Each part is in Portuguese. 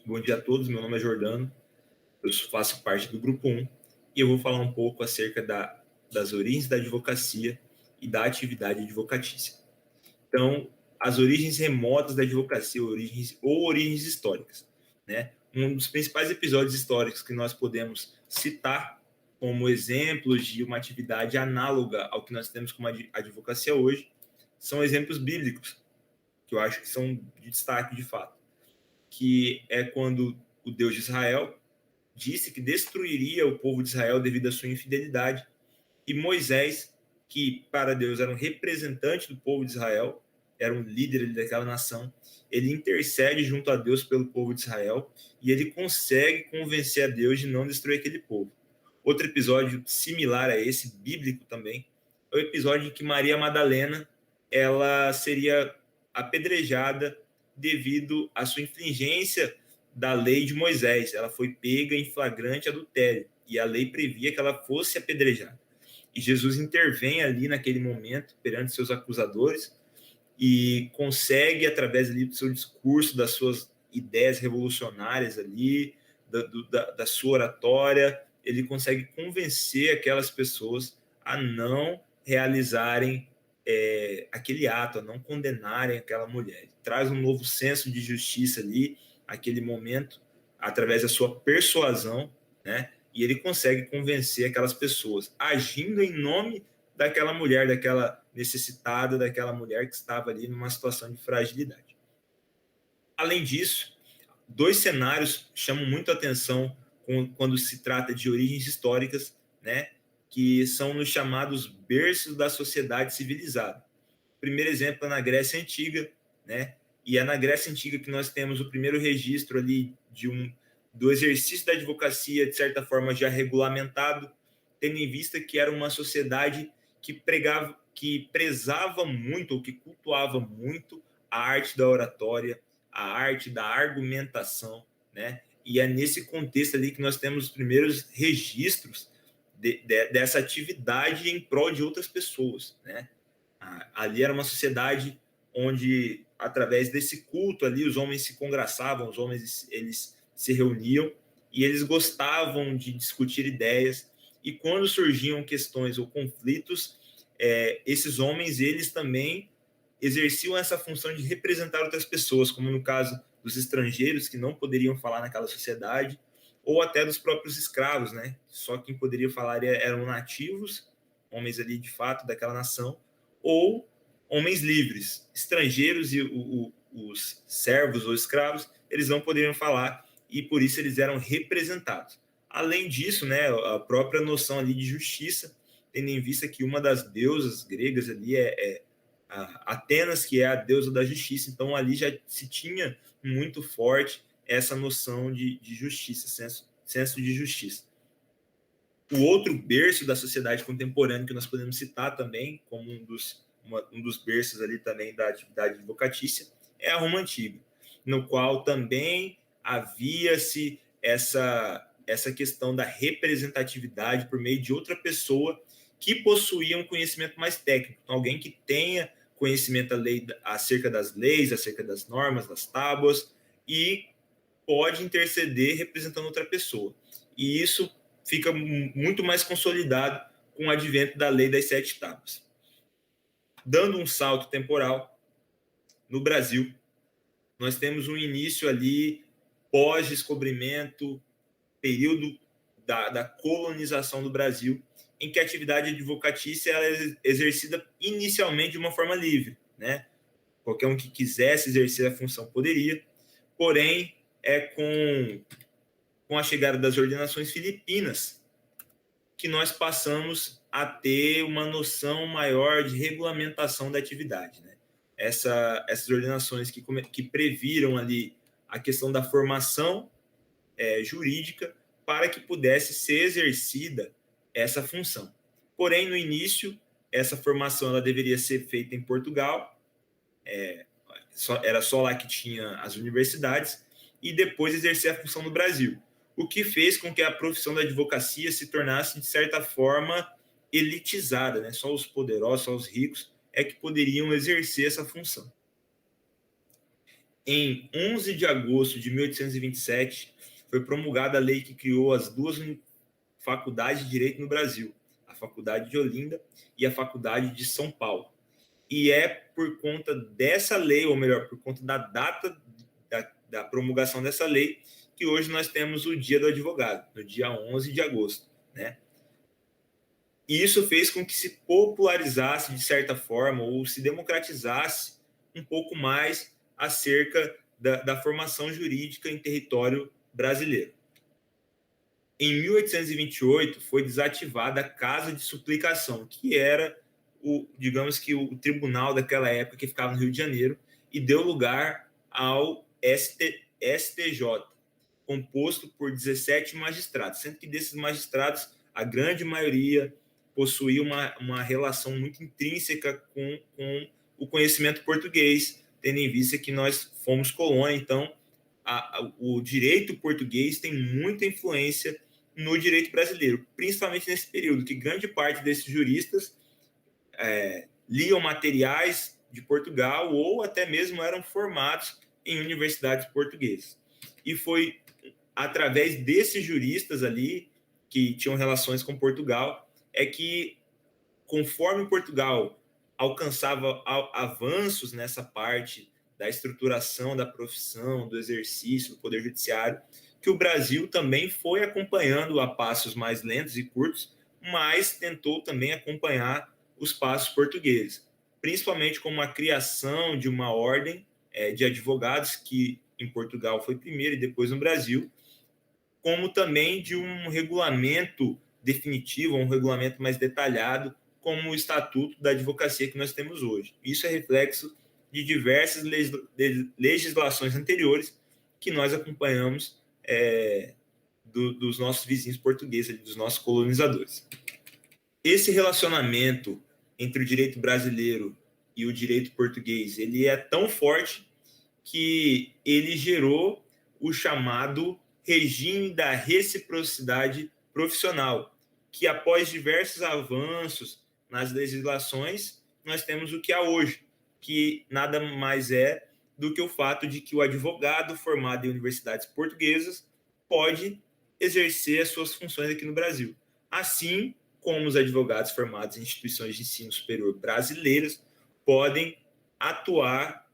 Bom dia a todos, meu nome é Jordano, eu faço parte do Grupo 1 e eu vou falar um pouco acerca das origens da advocacia e da atividade advocatícia. Então, as origens remotas da advocacia, origens históricas, né? Um dos principais episódios históricos que nós podemos citar como exemplos de uma atividade análoga ao que nós temos como advocacia hoje são exemplos bíblicos, que eu acho que são de destaque de fato, que é quando o Deus de Israel disse que destruiria o povo de Israel devido à sua infidelidade, e Moisés, que para Deus era um representante do povo de Israel, era um líder daquela nação, ele intercede junto a Deus pelo povo de Israel e ele consegue convencer a Deus de não destruir aquele povo. Outro episódio similar a esse, bíblico também, é o episódio em que Maria Madalena ela seria apedrejada devido à sua infringência da lei de Moisés. Ela foi pega em flagrante adultério e a lei previa que ela fosse apedrejada. E Jesus intervém ali naquele momento perante seus acusadores e consegue, através ali do seu discurso, das suas ideias revolucionárias ali, da sua oratória, ele consegue convencer aquelas pessoas a não realizarem aquele ato, a não condenarem aquela mulher. Traz um novo senso de justiça ali, aquele momento, através da sua persuasão, né? E ele consegue convencer aquelas pessoas, agindo em nome daquela mulher, daquela necessitada, daquela mulher que estava ali numa situação de fragilidade. Além disso, dois cenários chamam muito a atenção quando se trata de origens históricas, né, que são nos chamados berços da sociedade civilizada. O primeiro exemplo é na Grécia Antiga, né, e é na Grécia Antiga que nós temos o primeiro registro ali do exercício da advocacia, de certa forma já regulamentado, tendo em vista que era uma sociedade que prezava muito, ou que cultuava muito a arte da oratória, a arte da argumentação, né? E é nesse contexto ali que nós temos os primeiros registros dessa atividade em prol de outras pessoas, né? Ali era uma sociedade onde, através desse culto ali, os homens se congraçavam, os homens eles se reuniam e eles gostavam de discutir ideias. E quando surgiam questões ou conflitos, esses homens eles também exerciam essa função de representar outras pessoas, como no caso dos estrangeiros que não poderiam falar naquela sociedade, ou até dos próprios escravos, né? Só quem poderia falar eram nativos, homens ali de fato daquela nação, ou homens livres, estrangeiros e os servos ou escravos, eles não poderiam falar e por isso eles eram representados. Além disso, né, a própria noção ali de justiça, tendo em vista que uma das deusas gregas ali é Atenas, que é a deusa da justiça, então ali já se tinha muito forte essa noção de justiça, senso de justiça. O outro berço da sociedade contemporânea que nós podemos citar também, como um dos berços ali também da atividade advocatícia, é a Roma Antiga, no qual também havia-se essa questão da representatividade por meio de outra pessoa que possuía um conhecimento mais técnico, então, alguém que tenha conhecimento acerca das leis, acerca das normas, das tábuas, e pode interceder representando outra pessoa. E isso fica muito mais consolidado com o advento da lei das 7 tábuas. Dando um salto temporal, no Brasil, nós temos um início ali pós-descobrimento, período da colonização do Brasil, em que a atividade advocatícia ela é exercida inicialmente de uma forma livre, né? Qualquer um que quisesse exercer a função poderia, porém, com a chegada das ordenações filipinas que nós passamos a ter uma noção maior de regulamentação da atividade, né? Essas ordenações que previram ali a questão da formação jurídica para que pudesse ser exercida essa função. Porém, no início, essa formação ela deveria ser feita em Portugal, era só lá que tinha as universidades, e depois exercer a função no Brasil, o que fez com que a profissão da advocacia se tornasse, de certa forma, elitizada, né? Só os poderosos, só os ricos é que poderiam exercer essa função. em 11 de agosto de 1827, foi promulgada a lei que criou as duas faculdades de Direito no Brasil, a Faculdade de Olinda e a Faculdade de São Paulo. E é por conta dessa lei, ou melhor, por conta da data da promulgação dessa lei, que hoje nós temos o Dia do Advogado, no dia 11 de agosto, né? E isso fez com que se popularizasse, de certa forma, ou se democratizasse um pouco mais acerca da formação jurídica em território brasileiro. Em 1828, foi desativada a Casa de Suplicação, que era, digamos que, o tribunal daquela época que ficava no Rio de Janeiro, e deu lugar ao STJ, composto por 17 magistrados, sendo que desses magistrados, a grande maioria possuía uma relação muito intrínseca com o conhecimento português, tendo em vista que nós fomos colônia. Então, o direito português tem muita influência no direito brasileiro, principalmente nesse período, que grande parte desses juristas liam materiais de Portugal ou até mesmo eram formados em universidades portuguesas. E foi através desses juristas ali, que tinham relações com Portugal, é que, conforme Portugal alcançava avanços nessa parte da estruturação da profissão, do exercício do poder judiciário, que o Brasil também foi acompanhando a passos mais lentos e curtos, mas tentou também acompanhar os passos portugueses, principalmente com a criação de uma ordem de advogados, que em Portugal foi primeiro e depois no Brasil, como também de um regulamento definitivo, um regulamento mais detalhado, como o Estatuto da Advocacia que nós temos hoje. Isso é reflexo de diversas legislações anteriores que nós acompanhamos dos nossos vizinhos portugueses, dos nossos colonizadores. Esse relacionamento entre o direito brasileiro e o direito português, ele é tão forte que ele gerou o chamado regime da reciprocidade profissional, que após diversos avanços nas legislações, nós temos o que há hoje, que nada mais é do que o fato de que o advogado formado em universidades portuguesas pode exercer as suas funções aqui no Brasil, assim como os advogados formados em instituições de ensino superior brasileiras podem atuar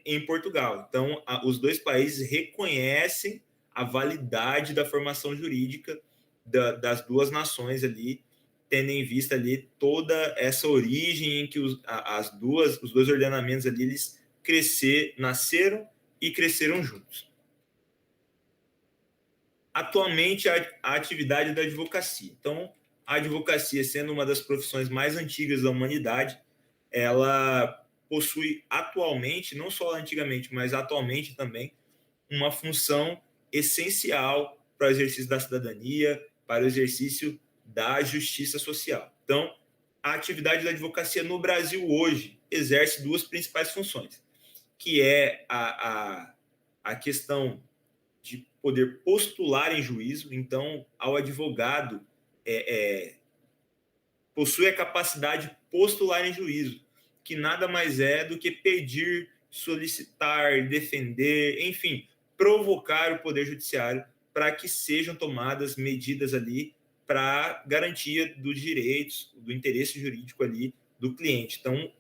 em Portugal. Então, os dois países reconhecem a validade da formação jurídica das duas nações ali, tendo em vista ali toda essa origem em que os dois ordenamentos ali, eles nasceram e cresceram juntos. Atualmente, a atividade da advocacia. Então, a advocacia, sendo uma das profissões mais antigas da humanidade, ela possui atualmente, não só antigamente, mas atualmente também, uma função essencial para o exercício da cidadania, para o exercício da justiça social. Então, a atividade da advocacia no Brasil hoje exerce duas principais funções, que é a questão de poder postular em juízo. Então, ao advogado possui a capacidade de postular em juízo, que nada mais é do que pedir, solicitar, defender, enfim, provocar o Poder Judiciário para que sejam tomadas medidas ali para garantia dos direitos, do interesse jurídico ali do cliente. Então,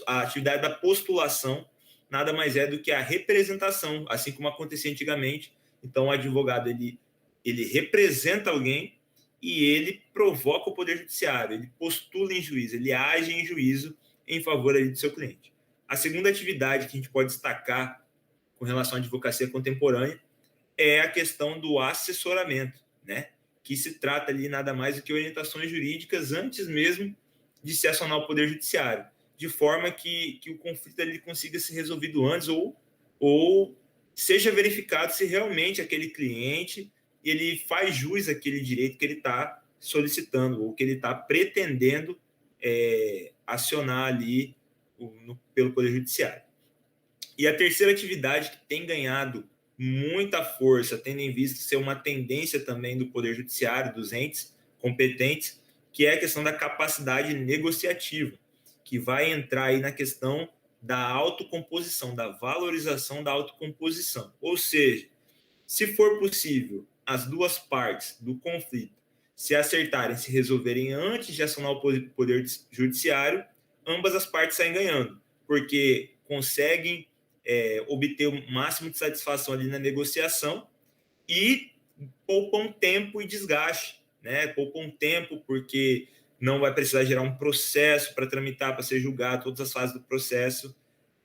a atividade da postulação nada mais é do que a representação, assim como acontecia antigamente. Então, o advogado ele representa alguém e ele provoca o Poder Judiciário, ele postula em juízo, ele age em juízo em favor ali do seu cliente. A segunda atividade que a gente pode destacar com relação à advocacia contemporânea é a questão do assessoramento, né? Que se trata ali nada mais do que orientações jurídicas antes mesmo de se acionar o Poder Judiciário, de forma que o conflito ali consiga ser resolvido antes ou seja verificado se realmente aquele cliente ele faz jus àquele direito que ele está solicitando ou que ele está pretendendo acionar ali pelo Poder Judiciário. E a terceira atividade que tem ganhado muita força, tendo em vista ser uma tendência também do Poder Judiciário, dos entes competentes, que é a questão da capacidade negociativa, que vai entrar aí na questão da autocomposição, da valorização da autocomposição. Ou seja, se for possível as duas partes do conflito se acertarem, se resolverem antes de acionar o poder judiciário, ambas as partes saem ganhando, porque conseguem obter o máximo de satisfação ali na negociação e poupam tempo e desgaste, né? Poupam tempo porque não vai precisar gerar um processo para tramitar, para ser julgado, todas as fases do processo,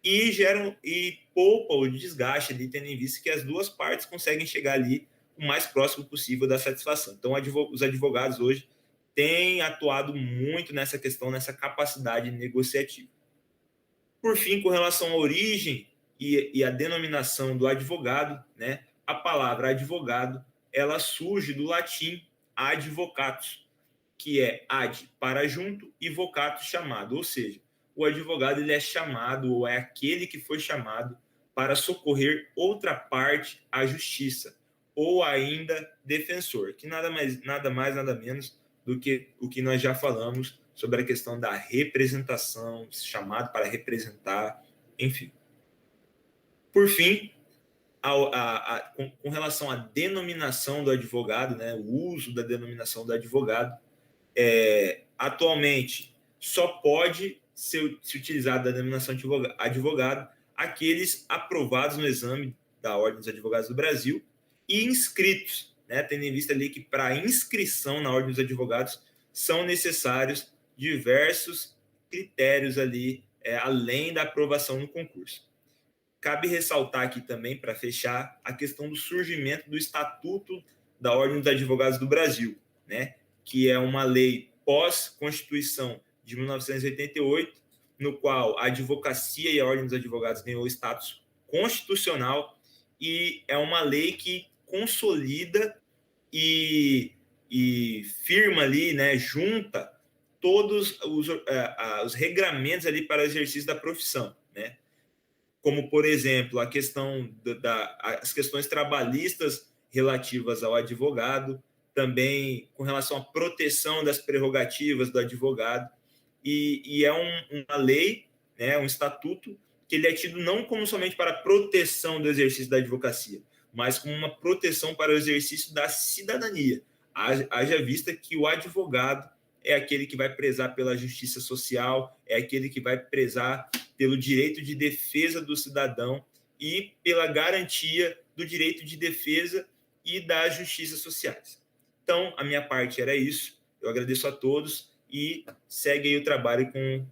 e poupa o desgaste ali, tendo em vista que as duas partes conseguem chegar ali o mais próximo possível da satisfação. Então, os advogados hoje têm atuado muito nessa questão, nessa capacidade negociativa. Por fim, com relação à origem e a denominação do advogado, né? A palavra advogado, ela surge do latim advocatus, que é ad, para junto, e vocatus, chamado. Ou seja, o advogado ele é chamado, ou é aquele que foi chamado para socorrer outra parte à justiça, ou ainda defensor, que nada mais, nada menos do que o que nós já falamos sobre a questão da representação, chamado para representar, enfim. Por fim, com relação à denominação do advogado, né, o uso da denominação do advogado, atualmente só pode ser utilizado da denominação advogado aqueles aprovados no exame da Ordem dos Advogados do Brasil e inscritos, né, tendo em vista ali que para inscrição na Ordem dos Advogados são necessários diversos critérios ali, além da aprovação no concurso. Cabe ressaltar aqui também, para fechar, a questão do surgimento do Estatuto da Ordem dos Advogados do Brasil, né, que é uma lei pós-Constituição de 1988, no qual a advocacia e a Ordem dos Advogados ganhou status constitucional, e é uma lei que consolida e firma ali, né, junta todos os regramentos ali para o exercício da profissão, né? Como, por exemplo, a questão as questões trabalhistas relativas ao advogado, também com relação à proteção das prerrogativas do advogado, e é uma lei, né, um estatuto, que ele é tido não como somente para a proteção do exercício da advocacia, mas como uma proteção para o exercício da cidadania. Haja vista que o advogado é aquele que vai prezar pela justiça social, é aquele que vai prezar pelo direito de defesa do cidadão e pela garantia do direito de defesa e das justiças sociais. Então, a minha parte era isso. Eu agradeço a todos e segue aí o trabalho com